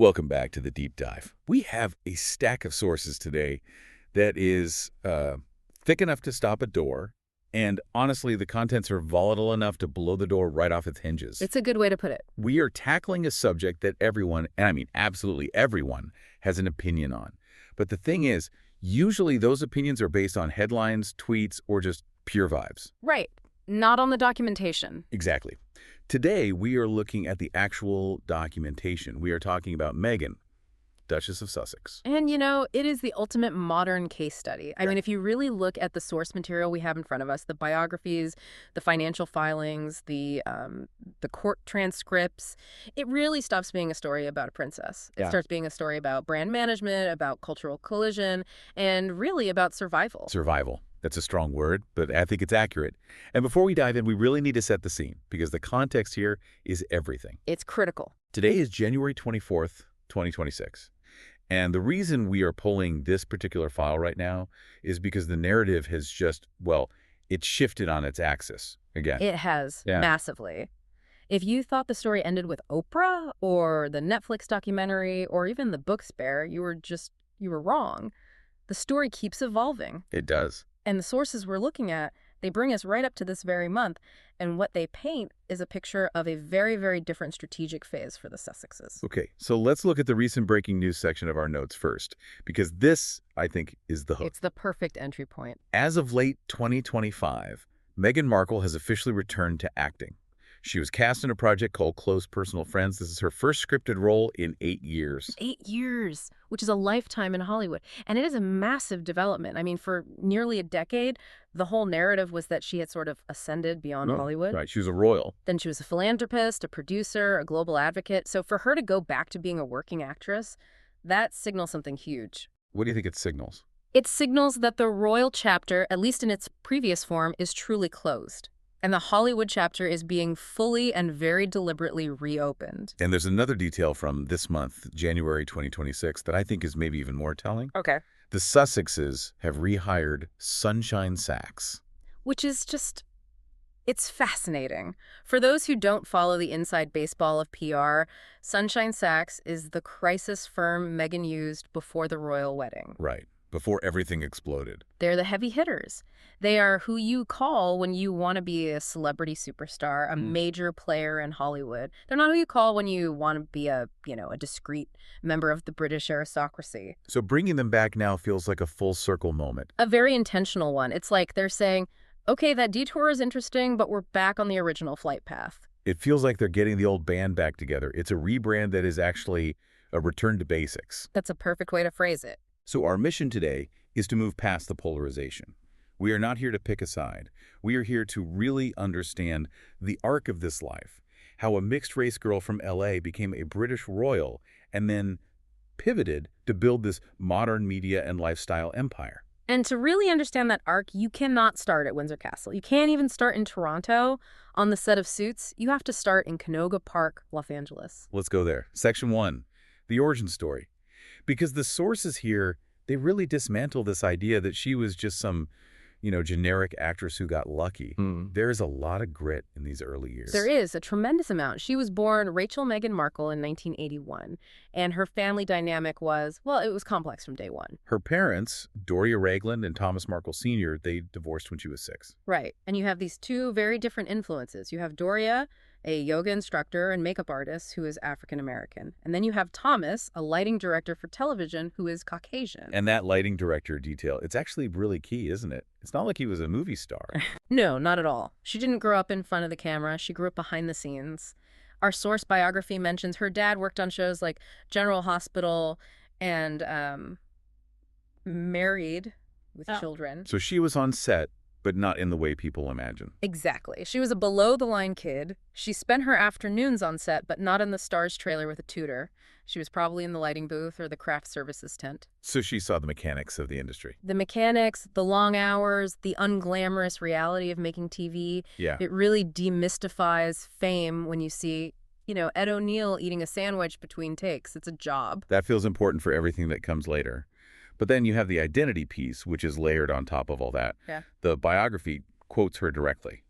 Welcome back to the deep dive. We have a stack of sources today that is thick enough to stop a door, and honestly, the contents are volatile enough to blow the door right off its hinges. It's a good way to put it. We are tackling a subject that everyone, and I mean absolutely everyone, has an opinion on. But the thing is, usually those opinions are based on headlines, tweets, or just pure vibes. Right. Not on the documentation. Exactly. Today, we are looking at the actual documentation. We are talking about Meghan, Duchess of Sussex. And, it is the ultimate modern case study. I mean, if you really look at the source material we have in front of us, the biographies, the financial filings, the court transcripts, it really stops being a story about a princess. It starts being a story about brand management, about cultural collision, and really about survival. Survival. That's a strong word, but I think it's accurate. And before we dive in, we really need to set the scene, because the context here is everything. It's critical. Today is January 24th, 2026. And the reason we are pulling this particular file right now is because the narrative has just, well, it's shifted on its axis again. It has, massively. If you thought the story ended with Oprah or the Netflix documentary or even the book Spare, you were wrong. The story keeps evolving. It does. And the sources we're looking at, they bring us right up to this very month, and what they paint is a picture of a very, very different strategic phase for the Sussexes. Okay, so let's look at the recent breaking news section of our notes first, because this, I think, is the hook. It's the perfect entry point. As of late 2025, Meghan Markle has officially returned to acting. She was cast in a project called Close Personal Friends. This is her first scripted role in 8 years. 8 years, which is a lifetime in Hollywood. And it is a massive development. I mean, for nearly a decade, the whole narrative was that she had sort of ascended beyond Hollywood. Right, she was a royal. Then she was a philanthropist, a producer, a global advocate. So for her to go back to being a working actress, that signals something huge. What do you think it signals? It signals that the royal chapter, at least in its previous form, is truly closed. And the Hollywood chapter is being fully and very deliberately reopened. And there's another detail from this month, January 2026, that I think is maybe even more telling. Okay. The Sussexes have rehired Sunshine Sachs. Which is just, it's fascinating. For those who don't follow the inside baseball of PR, Sunshine Sachs is the crisis firm Meghan used before the royal wedding. Right. Before everything exploded. They're the heavy hitters. They are who you call when you want to be a celebrity superstar, a major player in Hollywood. They're not who you call when you want to be a discreet member of the British aristocracy. So bringing them back now feels like a full circle moment. A very intentional one. It's like they're saying, okay, that detour is interesting, but we're back on the original flight path. It feels like they're getting the old band back together. It's a rebrand that is actually a return to basics. That's a perfect way to phrase it. So our mission today is to move past the polarization. We are not here to pick a side. We are here to really understand the arc of this life, how a mixed-race girl from LA became a British royal and then pivoted to build this modern media and lifestyle empire. And to really understand that arc, you cannot start at Windsor Castle. You can't even start in Toronto on the set of Suits. You have to start in Canoga Park, Los Angeles. Let's go there. Section 1, the origin story. Because the sources here, they really dismantle this idea that she was just some, generic actress who got lucky. There's a lot of grit in these early years. There is a tremendous amount. She was born Rachel Meghan Markle in 1981, and her family dynamic was, well, it was complex from day one. Her parents, Doria Ragland and Thomas Markle Sr., they divorced when she was 6. Right. And you have these two very different influences. You have Doria, a yoga instructor and makeup artist who is African-American. And then you have Thomas, a lighting director for television who is Caucasian. And that lighting director detail, it's actually really key, isn't it? It's not like he was a movie star. No, not at all. She didn't grow up in front of the camera. She grew up behind the scenes. Our source biography mentions her dad worked on shows like General Hospital and Married with Children. So she was on set, but not in the way people imagine. Exactly. She was a below-the-line kid. She spent her afternoons on set, but not in the stars trailer with a tutor. She was probably in the lighting booth or the craft services tent. So she saw the mechanics of the industry. The mechanics, the long hours, the unglamorous reality of making TV. Yeah. It really demystifies fame when you see, Ed O'Neill eating a sandwich between takes. It's a job. That feels important for everything that comes later. But then you have the identity piece, which is layered on top of all that. Yeah. The biography quotes her directly.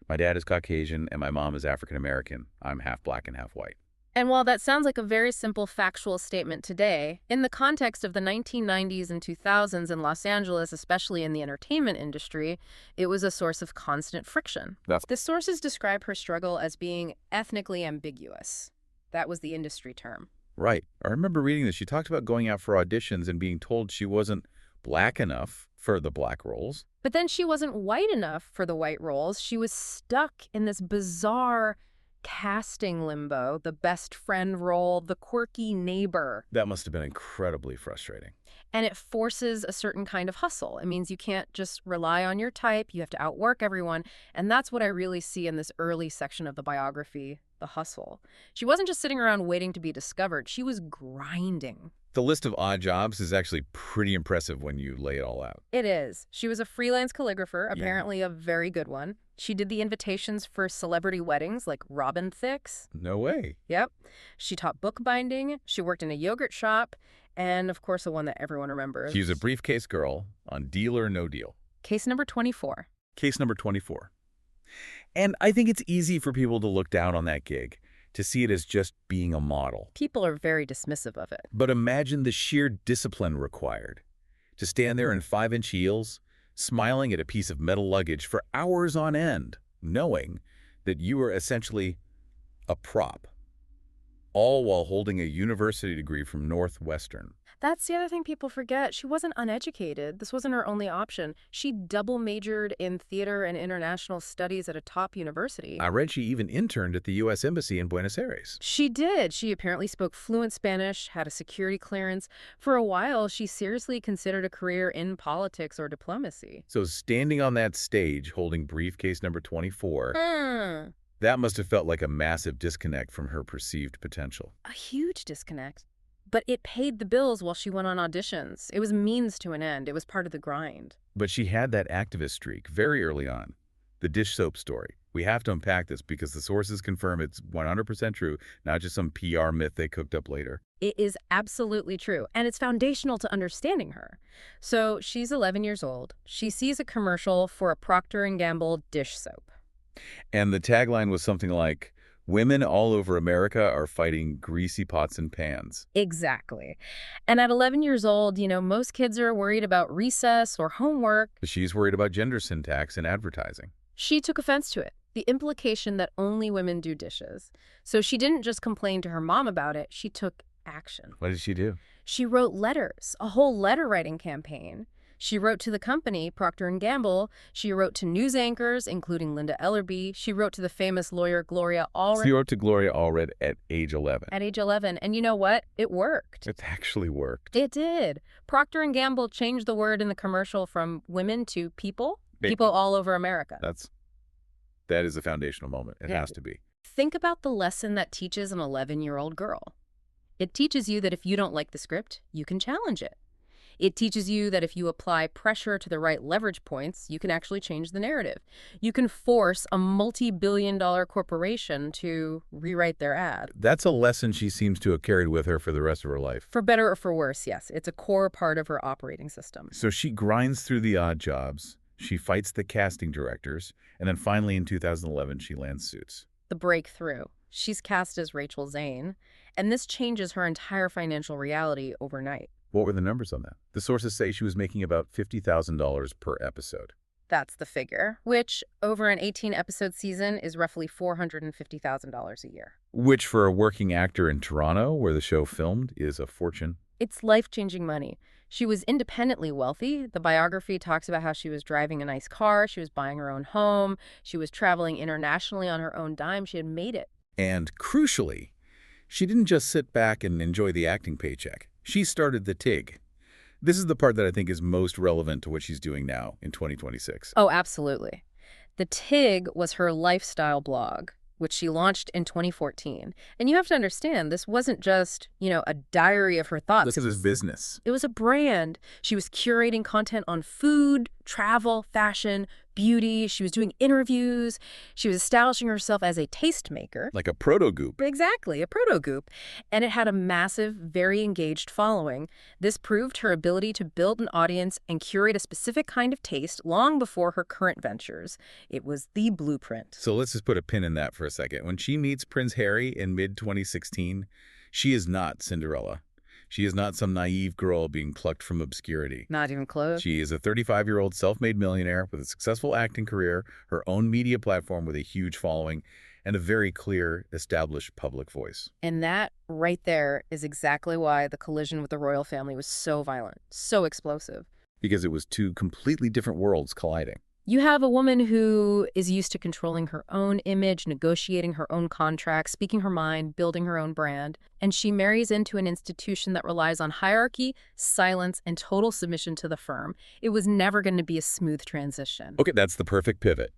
My dad is Caucasian and my mom is African American. I'm half black and half white. And while that sounds like a very simple factual statement today, in the context of the 1990s and 2000s in Los Angeles, especially in the entertainment industry, it was a source of constant friction. The sources describe her struggle as being ethnically ambiguous. That was the industry term. Right. I remember reading this. She talked about going out for auditions and being told she wasn't black enough for the black roles. But then she wasn't white enough for the white roles. She was stuck in this bizarre casting limbo, the best friend role, the quirky neighbor. That must have been incredibly frustrating. And it forces a certain kind of hustle. It means you can't just rely on your type. You have to outwork everyone. And that's what I really see in this early section of the biography, the hustle. She wasn't just sitting around waiting to be discovered. She was grinding. The list of odd jobs is actually pretty impressive when you lay it all out. It is. She was a freelance calligrapher, apparently a very good one. She did the invitations for celebrity weddings like Robin Thicke's. No way. Yep. She taught bookbinding. She worked in a yogurt shop. And, of course, the one that everyone remembers. She was a briefcase girl on Deal or No Deal. Case number 24. Case number 24. And I think it's easy for people to look down on that gig, to see it as just being a model. People are very dismissive of it. But imagine the sheer discipline required. To stand there in 5-inch heels, smiling at a piece of metal luggage for hours on end, knowing that you are essentially a prop, all while holding a university degree from Northwestern. That's the other thing people forget. She wasn't uneducated. This wasn't her only option. She double majored in theater and international studies at a top university. I read she even interned at the U.S. Embassy in Buenos Aires. She did. She apparently spoke fluent Spanish, had a security clearance. For a while, she seriously considered a career in politics or diplomacy. So standing on that stage holding briefcase number 24, that must have felt like a massive disconnect from her perceived potential. A huge disconnect. But it paid the bills while she went on auditions. It was means to an end. It was part of the grind. But she had that activist streak very early on. The dish soap story. We have to unpack this because the sources confirm it's 100% true, not just some PR myth they cooked up later. It is absolutely true, and it's foundational to understanding her. So she's 11 years old. She sees a commercial for a Procter & Gamble dish soap. And the tagline was something like, "Women all over America are fighting greasy pots and pans." Exactly. And at 11 years old, most kids are worried about recess or homework. She's worried about gender syntax in advertising. She took offense to it, the implication that only women do dishes. So she didn't just complain to her mom about it, she took action. What did she do? She wrote letters, a whole letter-writing campaign. She wrote to the company, Procter & Gamble. She wrote to news anchors, including Linda Ellerby. She wrote to the famous lawyer Gloria Allred. She wrote to Gloria Allred at age 11. At age 11. And you know what? It worked. It actually worked. It did. Procter & Gamble changed the word in the commercial from women to people. People all over America. That is a foundational moment. It has to be. Think about the lesson that teaches an 11-year-old girl. It teaches you that if you don't like the script, you can challenge it. It teaches you that if you apply pressure to the right leverage points, you can actually change the narrative. You can force a multi-billion-dollar corporation to rewrite their ad. That's a lesson she seems to have carried with her for the rest of her life. For better or for worse, yes. It's a core part of her operating system. So she grinds through the odd jobs. She fights the casting directors. And then finally in 2011, she lands Suits. The breakthrough. She's cast as Rachel Zane. And this changes her entire financial reality overnight. What were the numbers on that? The sources say she was making about $50,000 per episode. That's the figure, which over an 18-episode season is roughly $450,000 a year. Which for a working actor in Toronto, where the show filmed, is a fortune. It's life-changing money. She was independently wealthy. The biography talks about how she was driving a nice car, she was buying her own home, she was traveling internationally on her own dime. She had made it. And crucially, she didn't just sit back and enjoy the acting paycheck. She started the TIG. This is the part that I think is most relevant to what she's doing now in 2026. Oh, absolutely. The TIG was her lifestyle blog, which she launched in 2014. And you have to understand, this wasn't just, a diary of her thoughts. This is business. It was a brand. She was curating content on food, travel, fashion, beauty. She was doing interviews. She was establishing herself as a tastemaker. Like a proto-goop. Exactly, a proto-goop. And it had a massive, very engaged following. This proved her ability to build an audience and curate a specific kind of taste long before her current ventures. It was the blueprint. So let's just put a pin in that for a second. When she meets Prince Harry in mid-2016, she is not Cinderella. She is not some naive girl being plucked from obscurity. Not even close. She is a 35-year-old self-made millionaire with a successful acting career, her own media platform with a huge following, and a very clear, established public voice. And that right there is exactly why the collision with the royal family was so violent, so explosive. Because it was two completely different worlds colliding. You have a woman who is used to controlling her own image, negotiating her own contracts, speaking her mind, building her own brand, and she marries into an institution that relies on hierarchy, silence, and total submission to the firm. It was never going to be a smooth transition. Okay, that's the perfect pivot.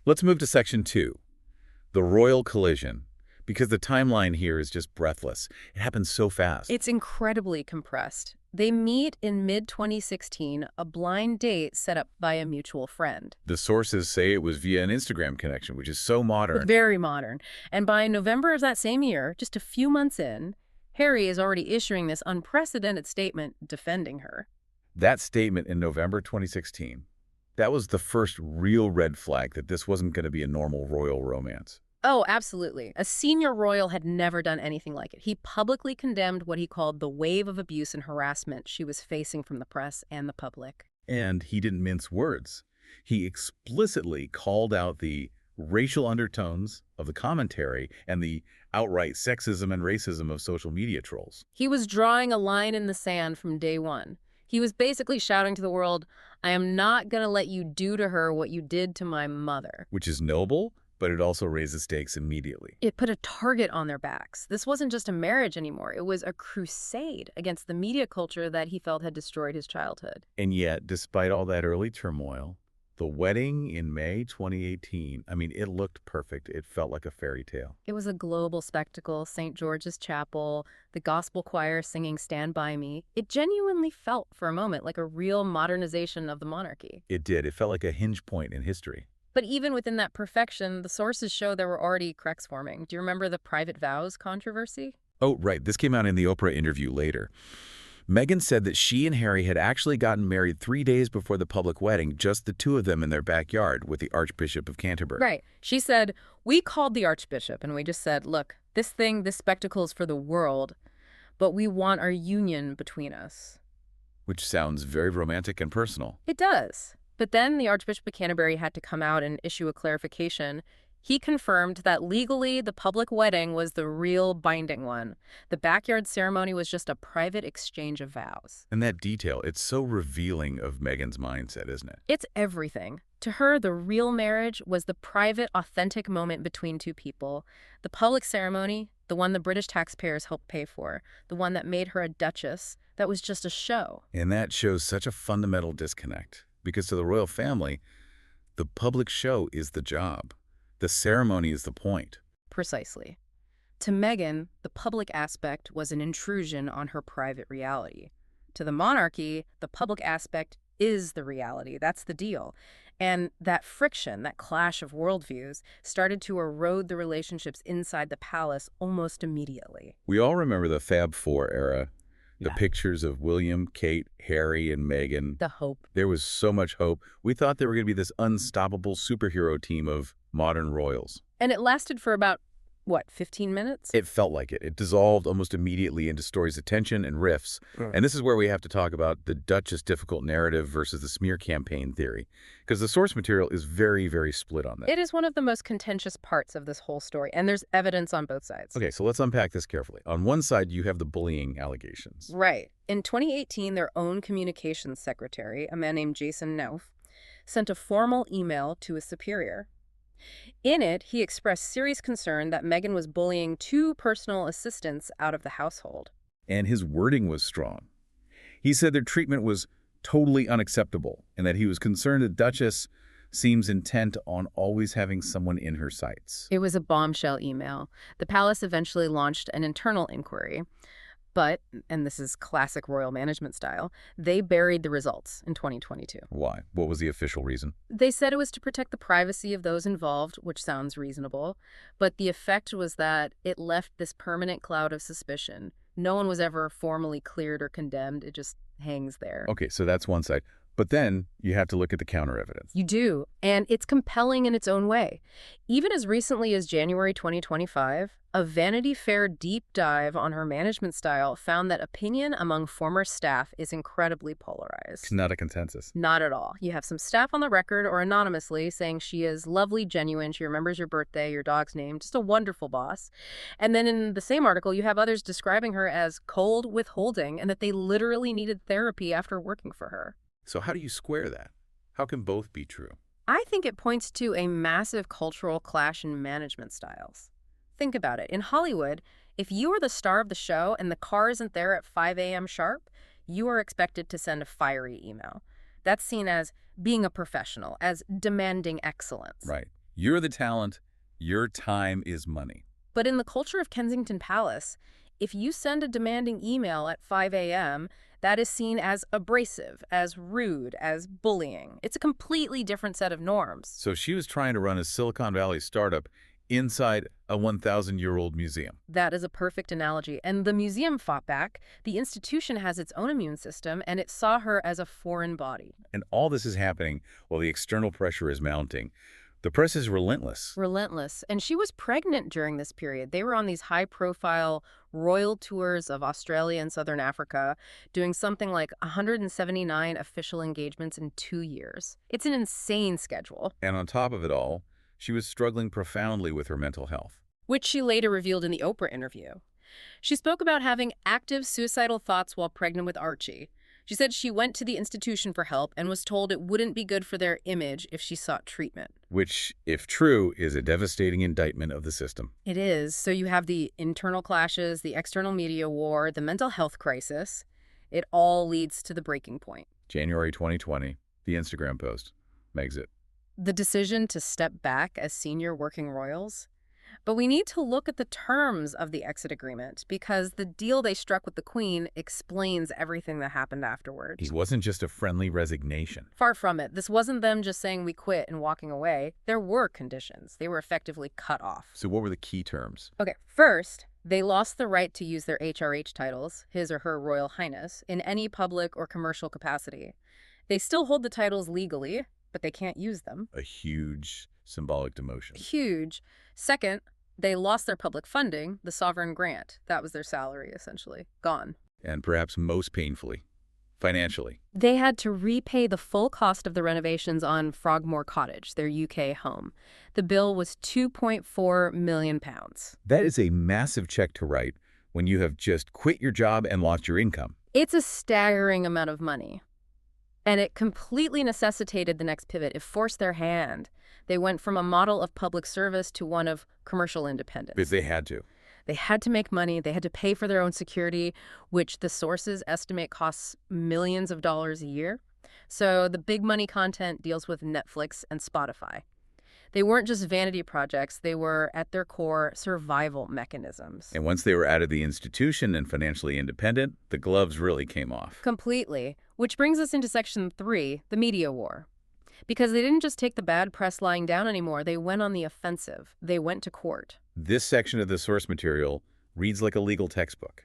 Let's move to section 2, the royal collision. Because the timeline here is just breathless. It happens so fast. It's incredibly compressed. They meet in mid-2016, a blind date set up by a mutual friend. The sources say it was via an Instagram connection, which is so modern. Very modern. And by November of that same year, just a few months in, Harry is already issuing this unprecedented statement defending her. That statement in November 2016, that was the first real red flag that this wasn't going to be a normal royal romance. Oh, absolutely. A senior royal had never done anything like it. He publicly condemned what he called the wave of abuse and harassment she was facing from the press and the public. And he didn't mince words. He explicitly called out the racial undertones of the commentary and the outright sexism and racism of social media trolls. He was drawing a line in the sand from day one. He was basically shouting to the world, I am not going to let you do to her what you did to my mother. Which is noble, but it also raises stakes immediately. It put a target on their backs. This wasn't just a marriage anymore. It was a crusade against the media culture that he felt had destroyed his childhood. And yet, despite all that early turmoil, the wedding in May 2018, it looked perfect. It felt like a fairy tale. It was a global spectacle, St. George's Chapel, the gospel choir singing Stand By Me. It genuinely felt, for a moment, like a real modernization of the monarchy. It did. It felt like a hinge point in history. But even within that perfection, the sources show there were already cracks forming. Do you remember the private vows controversy? Oh, right. This came out in the Oprah interview later. Meghan said that she and Harry had actually gotten married 3 days before the public wedding, just the two of them in their backyard with the Archbishop of Canterbury. Right. She said, we called the Archbishop and we just said, look, this spectacle is for the world, but we want our union between us. Which sounds very romantic and personal. It does. But then the Archbishop of Canterbury had to come out and issue a clarification. He confirmed that legally the public wedding was the real binding one. The backyard ceremony was just a private exchange of vows. And that detail, it's so revealing of Meghan's mindset, isn't it? It's everything. To her, the real marriage was the private, authentic moment between two people. The public ceremony, the one the British taxpayers helped pay for, the one that made her a duchess, that was just a show. And that shows such a fundamental disconnect. Because to the royal family, the public show is the job. The ceremony is the point. Precisely. To Meghan, the public aspect was an intrusion on her private reality. To the monarchy, the public aspect is the reality. That's the deal. And that friction, that clash of worldviews, started to erode the relationships inside the palace almost immediately. We all remember the Fab Four era. The Yeah. pictures of William, Kate, Harry, and Meghan. The hope. There was so much hope. We thought they were going to be this unstoppable superhero team of modern royals. And it lasted for about, 15 minutes? It felt like it. It dissolved almost immediately into stories of tension and rifts. And this is where we have to talk about the Duchess difficult narrative versus the smear campaign theory. Because the source material is very, very split on that. It is one of the most contentious parts of this whole story, and there's evidence on both sides. Okay, so let's unpack this carefully. On one side, you have the bullying allegations. Right. In 2018, their own communications secretary, a man named Jason Neuf, sent a formal email to his superior. In it, he expressed serious concern that Meghan was bullying two personal assistants out of the household. And his wording was strong. He said their treatment was totally unacceptable and that he was concerned the Duchess seems intent on always having someone in her sights. It was a bombshell email. The palace eventually launched an internal inquiry. But, and this is classic royal management style, they buried the results in 2022. Why? What was the official reason? They said it was to protect the privacy of those involved, which sounds reasonable, but the effect was that it left this permanent cloud of suspicion. No one was ever formally cleared or condemned. It just hangs there. Okay, so that's one side. But then you have to look at the counter evidence. You do, and it's compelling in its own way. Even as recently as January 2025, a Vanity Fair deep dive on her management style found that opinion among former staff is incredibly polarized. It's not a consensus. Not at all. You have some staff on the record or anonymously saying she is lovely, genuine, she remembers your birthday, your dog's name, just a wonderful boss. And then in the same article, you have others describing her as cold, withholding, and that they literally needed therapy after working for her. So how do you square that? How can both be true? I think it points to a massive cultural clash in management styles. Think about it. In Hollywood, if you are the star of the show and the car isn't there at 5 a.m. sharp, you are expected to send a fiery email. That's seen as being a professional, as demanding excellence. Right. You're the talent. Your time is money. But in the culture of Kensington Palace, if you send a demanding email at 5 a.m., that is seen as abrasive, as rude, as bullying. It's a completely different set of norms. So she was trying to run a Silicon Valley startup inside a 1,000-year-old museum. That is a perfect analogy. And the museum fought back. The institution has its own immune system, and it saw her as a foreign body. And all this is happening while the external pressure is mounting. The press is relentless. Relentless. And she was pregnant during this period. They were on these high-profile royal tours of Australia and Southern Africa, doing something like 179 official engagements in 2 years. It's an insane schedule. And on top of it all, she was struggling profoundly with her mental health. Which she later revealed in the Oprah interview. She spoke about having active suicidal thoughts while pregnant with Archie. She said she went to the institution for help and was told it wouldn't be good for their image if she sought treatment. Which, if true, is a devastating indictment of the system. It is. So you have the internal clashes, the external media war, the mental health crisis. It all leads to the breaking point. January 2020, the Instagram post. Megxit. The decision to step back as senior working royals. But we need to look at the terms of the exit agreement because the deal they struck with the Queen explains everything that happened afterwards. It wasn't just a friendly resignation. Far from it. This wasn't them just saying we quit and walking away. There were conditions. They were effectively cut off. So what were the key terms? Okay, first, they lost the right to use their HRH titles, His or Her Royal Highness, in any public or commercial capacity. They still hold the titles legally, but they can't use them. A huge symbolic demotion. Huge. Second, they lost their public funding, the sovereign grant. That was their salary, essentially. Gone. And perhaps most painfully, financially. They had to repay the full cost of the renovations on Frogmore Cottage, their UK home. The bill was £2.4 million. That is a massive check to write when you have just quit your job and lost your income. It's a staggering amount of money. And it completely necessitated the next pivot. It forced their hand. They went from a model of public service to one of commercial independence. Because they had to. They had to make money. They had to pay for their own security, which the sources estimate costs millions of dollars a year. So the big money content deals with Netflix and Spotify. They weren't just vanity projects. They were, at their core, survival mechanisms. And once they were out of the institution and financially independent, the gloves really came off. Completely. Which brings us into Section 3, the media war. Because they didn't just take the bad press lying down anymore, they went on the offensive. They went to court. This section of the source material reads like a legal textbook.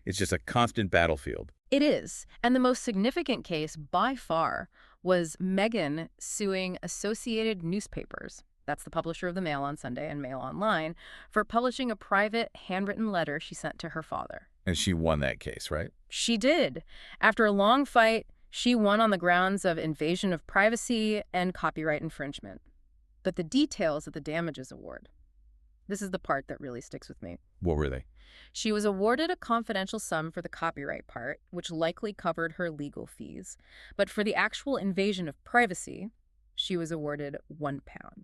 It's just a constant battlefield. It is. And the most significant case, by far, was Meghan suing Associated Newspapers. That's the publisher of the Mail on Sunday and Mail Online, for publishing a private handwritten letter she sent to her father. And she won that case, right? She did. After a long fight, she won on the grounds of invasion of privacy and copyright infringement. But the details of the damages award, this is the part that really sticks with me. What were they? She was awarded a confidential sum for the copyright part, which likely covered her legal fees. But for the actual invasion of privacy, she was awarded £1.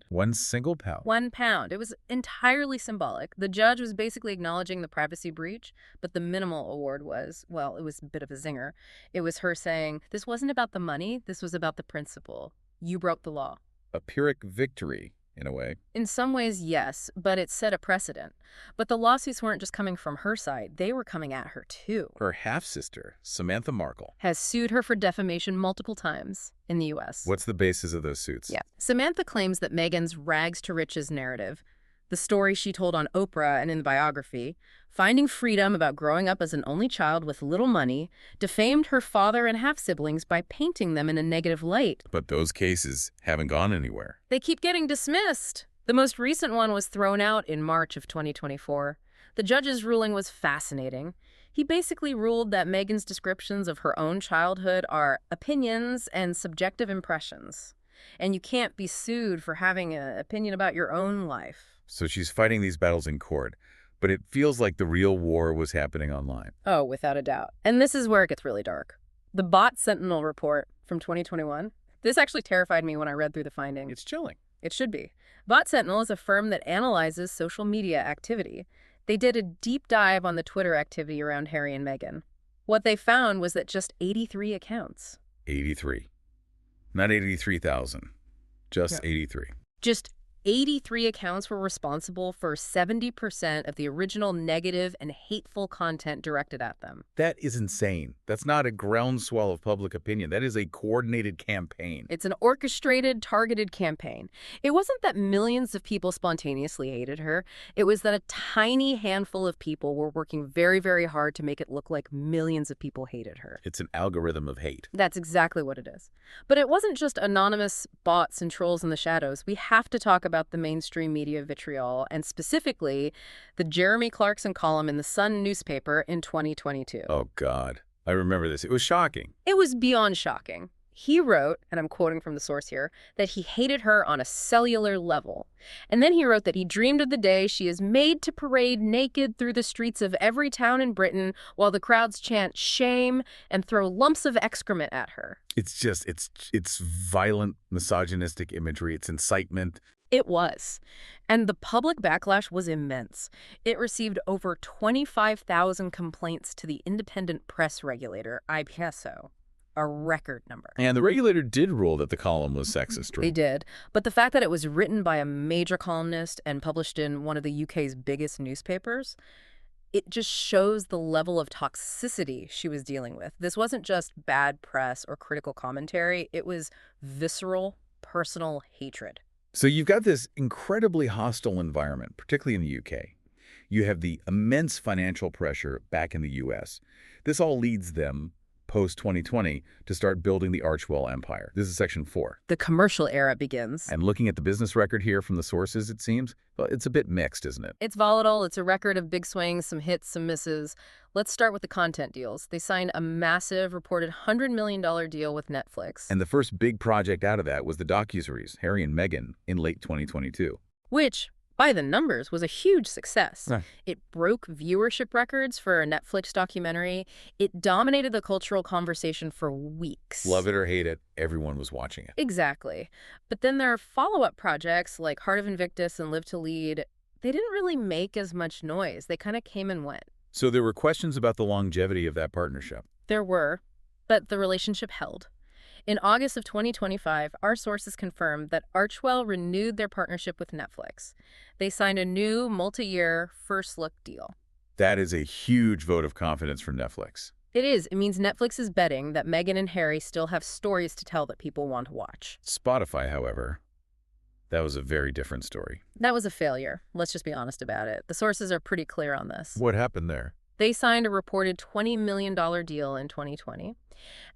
One single pound? £1. It was entirely symbolic. The judge was basically acknowledging the privacy breach, but the minimal award was, well, it was a bit of a zinger. It was her saying, this wasn't about the money, this was about the principle. You broke the law. A Pyrrhic victory in a way. In some ways, yes, but it set a precedent. But the lawsuits weren't just coming from her side. They were coming at her, too. Her half-sister, Samantha Markle. Has sued her for defamation multiple times in the U.S. What's the basis of those suits? Yeah. Samantha claims that Meghan's rags to riches narrative, the story she told on Oprah and in the biography, finding freedom about growing up as an only child with little money, defamed her father and half-siblings by painting them in a negative light. But those cases haven't gone anywhere. They keep getting dismissed. The most recent one was thrown out in March of 2024. The judge's ruling was fascinating. He basically ruled that Meghan's descriptions of her own childhood are opinions and subjective impressions. And you can't be sued for having an opinion about your own life. So she's fighting these battles in court, but it feels like the real war was happening online. Oh, without a doubt. And this is where it gets really dark. The Bot Sentinel report from 2021. This actually terrified me when I read through the findings. It's chilling. It should be. Bot Sentinel is a firm that analyzes social media activity. They did a deep dive on the Twitter activity around Harry and Meghan. What they found was that just 83 accounts. 83. Not 83,000. Just Yeah. 83. Just 83 accounts were responsible for 70% of the original negative and hateful content directed at them. That is insane. That's not a groundswell of public opinion. That is a coordinated campaign. It's an orchestrated, targeted campaign. It wasn't that millions of people spontaneously hated her. It was that a tiny handful of people were working very, very hard to make it look like millions of people hated her. It's an algorithm of hate. That's exactly what it is. But it wasn't just anonymous bots and trolls in the shadows. We have to talk about the mainstream media vitriol, and specifically the Jeremy Clarkson column in the Sun newspaper in 2022. Oh, God. I remember this. It was shocking. It was beyond shocking. He wrote, and I'm quoting from the source here, that he hated her on a cellular level. And then he wrote that he dreamed of the day she is made to parade naked through the streets of every town in Britain while the crowds chant shame and throw lumps of excrement at her. It's just, it's violent, misogynistic imagery. It's incitement. It was. And the public backlash was immense. It received over 25,000 complaints to the independent press regulator, IPSO. A record number. And the regulator did rule that the column was sexist. They did. But the fact that it was written by a major columnist and published in one of the UK's biggest newspapers, it just shows the level of toxicity she was dealing with. This wasn't just bad press or critical commentary. It was visceral, personal hatred. So you've got this incredibly hostile environment, particularly in the UK. You have the immense financial pressure back in the US. This all leads them, post-2020, to start building the Archewell empire. This is section 4. The commercial era begins. And looking at the business record here from the sources, it seems, well, it's a bit mixed, isn't it? It's volatile. It's a record of big swings, some hits, some misses. Let's start with the content deals. They signed a massive, reported $100 million deal with Netflix. And the first big project out of that was the docuseries, Harry and Meghan, in late 2022. Which, by the numbers, was a huge success. Right. It broke viewership records for a Netflix documentary. It dominated the cultural conversation for weeks. Love it or hate it, everyone was watching it. Exactly. But then there are follow-up projects like Heart of Invictus and Live to Lead. They didn't really make as much noise. They kind of came and went. So there were questions about the longevity of that partnership. There were, but the relationship held. In August of 2025, our sources confirmed that Archewell renewed their partnership with Netflix. They signed a new multi-year first-look deal. That is a huge vote of confidence for Netflix. It is. It means Netflix is betting that Meghan and Harry still have stories to tell that people want to watch. Spotify, however, that was a very different story. That was a failure. Let's just be honest about it. The sources are pretty clear on this. What happened there? They signed a reported $20 million deal in 2020.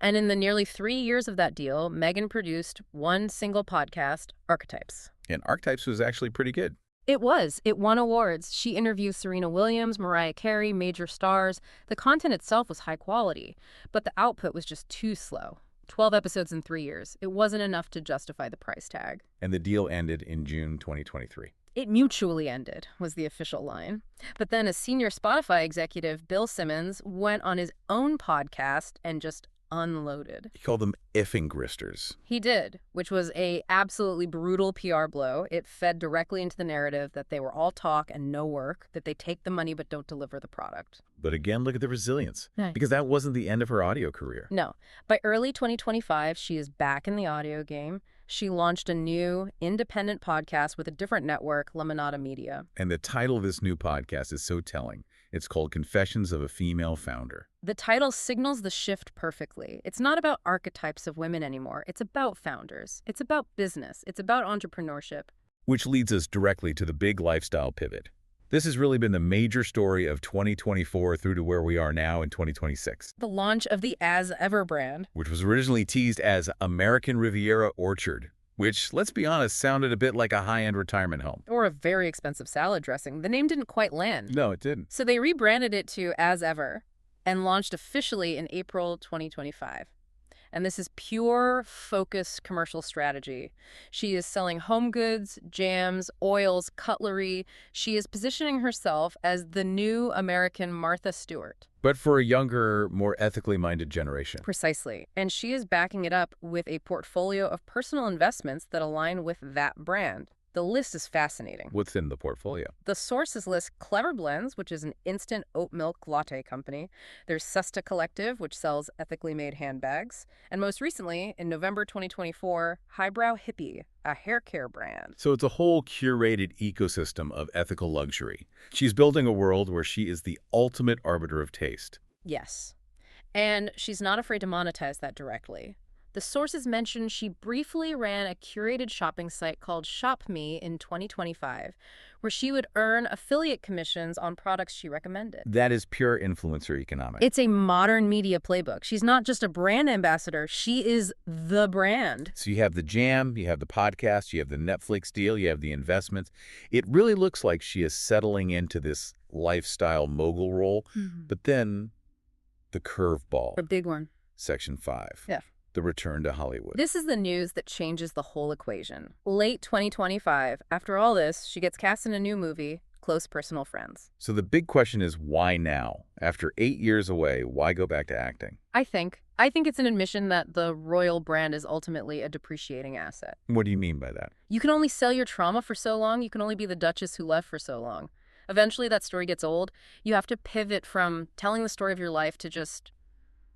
And in the nearly 3 years of that deal, Meghan produced one single podcast, Archetypes. And Archetypes was actually pretty good. It was. It won awards. She interviewed Serena Williams, Mariah Carey, major stars. The content itself was high quality, but the output was just too slow. 12 episodes in 3 years. It wasn't enough to justify the price tag. And the deal ended in June 2023. It mutually ended, was the official line. But then a senior Spotify executive, Bill Simmons, went on his own podcast and just unloaded. He called them effing gristers. He did, which was a absolutely brutal PR blow. It fed directly into the narrative that they were all talk and no work, that they take the money but don't deliver the product. But again, look at the resilience. Right. Because that wasn't the end of her audio career. No. By early 2025, she is back in the audio game. She launched a new, independent podcast with a different network, Lemonada Media. And the title of this new podcast is so telling. It's called Confessions of a Female Founder. The title signals the shift perfectly. It's not about archetypes of women anymore. It's about founders. It's about business. It's about entrepreneurship. Which leads us directly to the big lifestyle pivot. This has really been the major story of 2024 through to where we are now in 2026. The launch of the As Ever brand. Which was originally teased as American Riviera Orchard, which, let's be honest, sounded a bit like a high-end retirement home. Or a very expensive salad dressing. The name didn't quite land. No, it didn't. So they rebranded it to As Ever and launched officially in April 2025. And this is pure focus commercial strategy. She is selling home goods, jams, oils, cutlery. She is positioning herself as the new American Martha Stewart. But for a younger, more ethically minded generation. Precisely. And she is backing it up with a portfolio of personal investments that align with that brand. The list is fascinating. What's in the portfolio? The sources list Clever Blends, which is an instant oat milk latte company. There's Sesta Collective, which sells ethically made handbags. And most recently, in November 2024, Highbrow Hippie, a hair care brand. So it's a whole curated ecosystem of ethical luxury. She's building a world where she is the ultimate arbiter of taste. Yes. And she's not afraid to monetize that directly. The sources mentioned she briefly ran a curated shopping site called ShopMe in 2025, where she would earn affiliate commissions on products she recommended. That is pure influencer economics. It's a modern media playbook. She's not just a brand ambassador, she is the brand. So you have the jam, you have the podcast, you have the Netflix deal, you have the investments. It really looks like she is settling into this lifestyle mogul role. But then the curveball. A big one. Section 5. Yeah. The return to Hollywood. This is the news that changes the whole equation. Late 2025, after all this, she gets cast in a new movie, Close Personal Friends. So the big question is, why now? After 8 years away, why go back to acting? I think it's an admission that the royal brand is ultimately a depreciating asset. What do you mean by that? You can only sell your trauma for so long. You can only be the Duchess who left for so long. Eventually, that story gets old. You have to pivot from telling the story of your life to just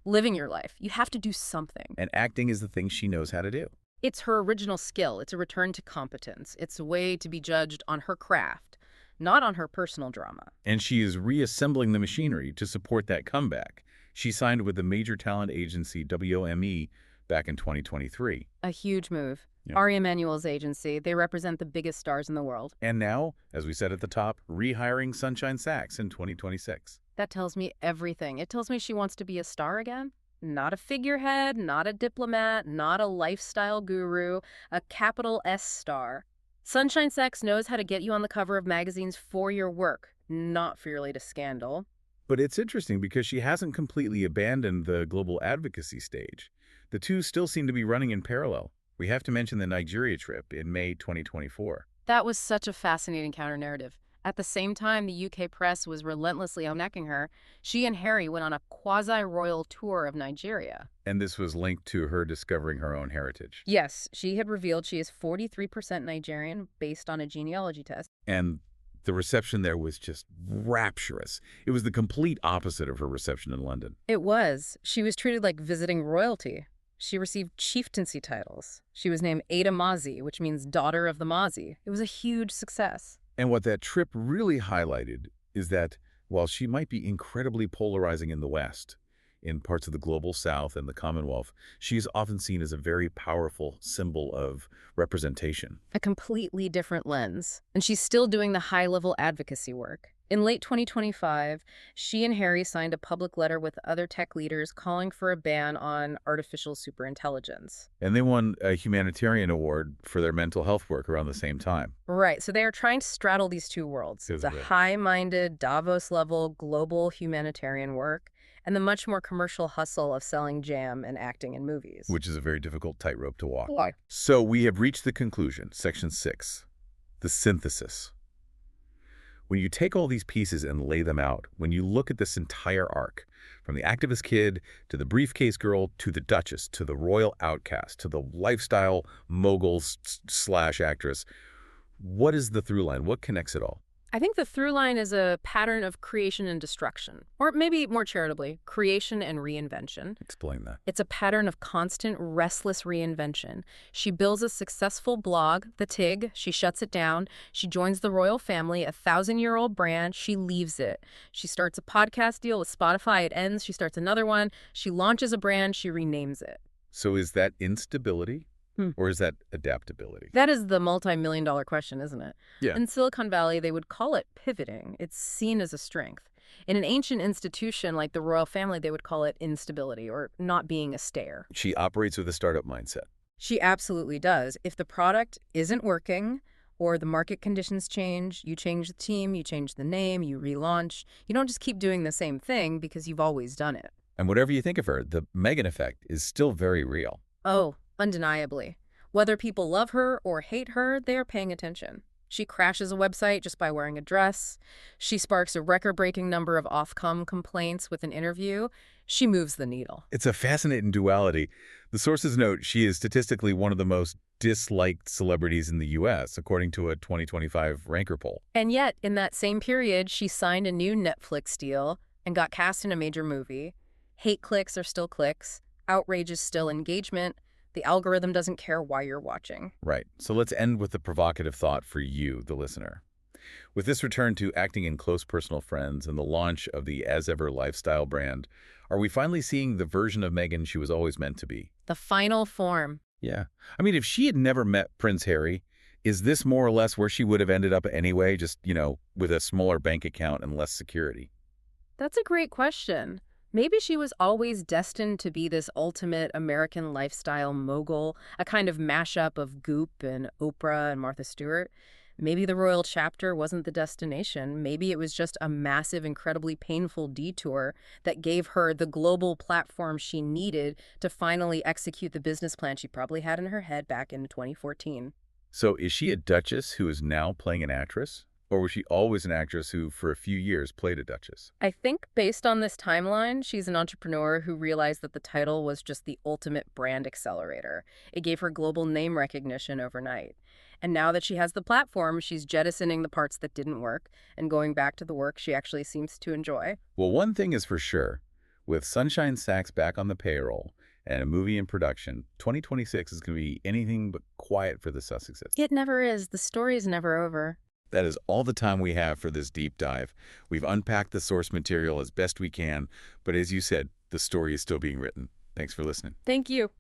living your life. You have to do something. And acting is the thing she knows how to do. It's her original skill. It's a return to competence. It's a way to be judged on her craft, not on her personal drama. And she is reassembling the machinery to support that comeback. She signed with the major talent agency WOME back in 2023. A huge move. Yeah. Ari Emanuel's agency. They represent the biggest stars in the world. And now, as we said at the top, rehiring Sunshine Sachs in 2026. That tells me everything. It tells me she wants to be a star again. Not a figurehead, not a diplomat, not a lifestyle guru, a capital S star. Sunshine Sachs knows how to get you on the cover of magazines for your work, not for your latest scandal. But it's interesting because she hasn't completely abandoned the global advocacy stage. The two still seem to be running in parallel. We have to mention the Nigeria trip in May 2024. That was such a fascinating counter-narrative. At the same time the UK press was relentlessly necking her, she and Harry went on a quasi-royal tour of Nigeria. And this was linked to her discovering her own heritage. Yes, she had revealed she is 43% Nigerian based on a genealogy test. And the reception there was just rapturous. It was the complete opposite of her reception in London. It was. She was treated like visiting royalty. She received chieftaincy titles. She was named Ada Mazi, which means daughter of the Mazi. It was a huge success. And what that trip really highlighted is that while she might be incredibly polarizing in the West, in parts of the global South and the Commonwealth, she is often seen as a very powerful symbol of representation. A completely different lens. And she's still doing the high-level advocacy work. In late 2025, she and Harry signed a public letter with other tech leaders calling for a ban on artificial superintelligence. And they won a humanitarian award for their mental health work around the same time. Right, so they are trying to straddle these two worlds. The high-minded, Davos-level, global humanitarian work, and the much more commercial hustle of selling jam and acting in movies. Which is a very difficult tightrope to walk. Why? So we have reached the conclusion, Section 6, the synthesis. When you take all these pieces and lay them out, when you look at this entire arc, From the activist kid to the briefcase girl to the duchess to the royal outcast to the lifestyle mogul slash actress. What is the through line? What connects it all? I think the through line is a pattern of creation and destruction, or maybe more charitably, creation and reinvention. Explain that. It's a pattern of constant, restless reinvention. She builds a successful blog, The Tig. She shuts it down. She joins the royal family, a 1,000-year-old brand. She leaves it. She starts a podcast deal with Spotify. It ends. She starts another one. She launches a brand. She renames it. So is that instability? Or is that adaptability? That is the multi-million-dollar question, isn't it? Yeah. In Silicon Valley, they would call it pivoting. It's seen as a strength. In an ancient institution like the royal family, they would call it instability or not being a stayer. She operates with a startup mindset. She absolutely does. If the product isn't working or the market conditions change, you change the team, you change the name, you relaunch. You don't just keep doing the same thing because you've always done it. And whatever you think of her, the Meghan effect is still very real. Oh, undeniably. Whether people love her or hate her, they are paying attention. She crashes a website just by wearing a dress. She sparks a record-breaking number of Ofcom complaints with an interview. She moves the needle. It's a fascinating duality. The sources note she is statistically one of the most disliked celebrities in the U.S., according to a 2025 Ranker poll. And yet, in that same period, she signed a new Netflix deal and got cast in a major movie. Hate clicks are still clicks. Outrage is still engagement. The algorithm doesn't care why you're watching. Right. So let's end with a provocative thought for you, the listener. With this return to acting in close personal friends and the launch of the As Ever lifestyle brand, are we finally seeing the version of Meghan she was always meant to be? The final form. Yeah. I mean, if she had never met Prince Harry, is this more or less where she would have ended up anyway, just, with a smaller bank account and less security? That's a great question. Maybe she was always destined to be this ultimate American lifestyle mogul, a kind of mashup of Goop and Oprah and Martha Stewart. Maybe the royal chapter wasn't the destination. Maybe it was just a massive, incredibly painful detour that gave her the global platform she needed to finally execute the business plan she probably had in her head back in 2014. So is she a duchess who is now playing an actress? Or was she always an actress who, for a few years, played a duchess? I think based on this timeline, she's an entrepreneur who realized that the title was just the ultimate brand accelerator. It gave her global name recognition overnight. And now that she has the platform, she's jettisoning the parts that didn't work and going back to the work she actually seems to enjoy. Well, one thing is for sure. With Sunshine Sachs back on the payroll and a movie in production, 2026 is going to be anything but quiet for the Sussexes. It never is. The story's never over. That is all the time we have for this deep dive. We've unpacked the source material as best we can, but as you said, the story is still being written. Thanks for listening. Thank you.